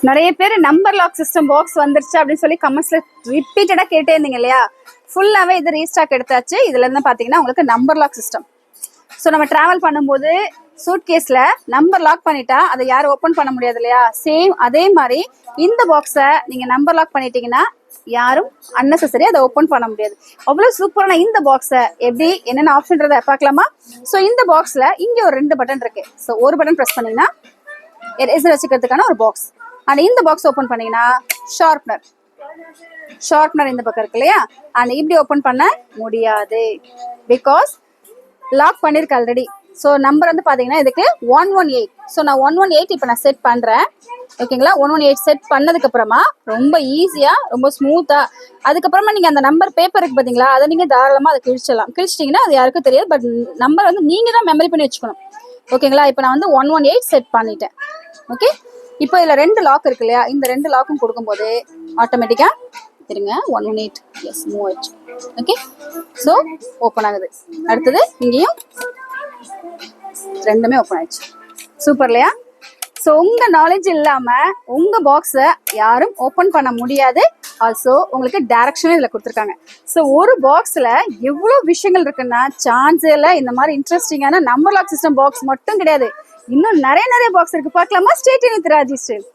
நிறைய பேர் number lock system box வந்துருச்சு அப்படின்னு சொல்லி கமெண்ட்ஸ்ல ரிப்பீட்டடா கேட்டே இருந்தீங்க இல்லையா? ஃபுல்லாவே இது ரீஸ்டாக் எடுத்தாச்சு. இதுல இருந்து பாத்தீங்கன்னா உங்களுக்கு நம்பர் லாக் சிஸ்டம். ஸோ நம்ம டிராவல் பண்ணும்போது சூட் கேஸ்ல நம்பர் லாக் பண்ணிட்டா அதை யாரும் ஓப்பன் பண்ண முடியாது இல்லையா? சேம் அதே மாதிரி இந்த பாக்ஸை நீங்க நம்பர் லாக் பண்ணிட்டீங்கன்னா யாரும் அன்னெசரி அதை ஓப்பன் பண்ண முடியாது. அவ்வளவு சூப்பரான இந்த பாக்ஸை எப்படி என்னென்ன ஆப்ஷன்றதை பார்க்கலாமா? ஸோ இந்த பாக்ஸ்ல இங்க ஒரு 2 பட்டன் இருக்கு. ஸோ ஒரு பட்டன் ப்ரெஸ் பண்ணீங்கன்னா எரேசர் வச்சுக்கிறதுக்கான ஒரு பாக்ஸ். அண்ட் இந்த பாக்ஸ் ஓப்பன் பண்ணீங்கன்னா ஷார்ப்னர் இந்த பக்கம் இருக்கு இல்லையா? அண்ட் இப்படி ஓப்பன் பண்ண முடியாது, பிகாஸ் லாக் பண்ணிருக்கு ஆல்ரெடி. ஸோ நம்பர் வந்து பாத்தீங்கன்னா இதுக்கு 118. ஸோ நான் 118 இப்போ நான் செட் பண்றேன். ஓகேங்களா? 118 செட் பண்ணதுக்கு அப்புறமா ரொம்ப ஈஸியா ரொம்ப ஸ்மூத்தா அதுக்கப்புறமா நீங்க அந்த நம்பர் பேப்பர் இருக்கு பாத்தீங்களா, அதை நீங்க தாராளமா அதை கிழிச்சிட்டீங்கன்னா அது யாருக்கும் தெரியாது. பட் நம்பர் வந்து நீங்க தான் மெமரி பண்ணி வச்சுக்கணும். ஓகேங்களா? இப்போ நான் வந்து 118 செட் பண்ணிட்டேன். ஓகே, இப்போ இதுல 2 லாக் இருக்கு இல்லையா? இந்த 2 லாக்கும் கொடுக்கும்போது ஆட்டோமேட்டிக்கா இருங்க 118 எஸ் மூவ் ஆயிடுச்சு. ஓகே, ஸோ ஓப்பன் ஆகுது. அடுத்தது இங்கேயும் ரெண்டுமே ஓப்பன் ஆயிடுச்சு. சூப்பர் இல்லையா? ஸோ உங்க நாலேஜ் இல்லாம உங்க பாக்ஸை யாரும் ஓப்பன் பண்ண முடியாது. ஆல்சோ உங்களுக்கு டைரக்ஷனும் இதுல கொடுத்துருக்காங்க. ஸோ ஒரு பாக்ஸ்ல எவ்வளவு விஷயங்கள் இருக்குன்னா சான்ஸே இல்லை. இந்த மாதிரி இன்ட்ரெஸ்டிங்கான நம்பர் லாக் சிஸ்டம் பாக்ஸ் மட்டும் கிடையாது, இன்னும் நிறைய பாக்ஸ் இருக்கு. பார்க்கலாமா? Stay tune with Raji style.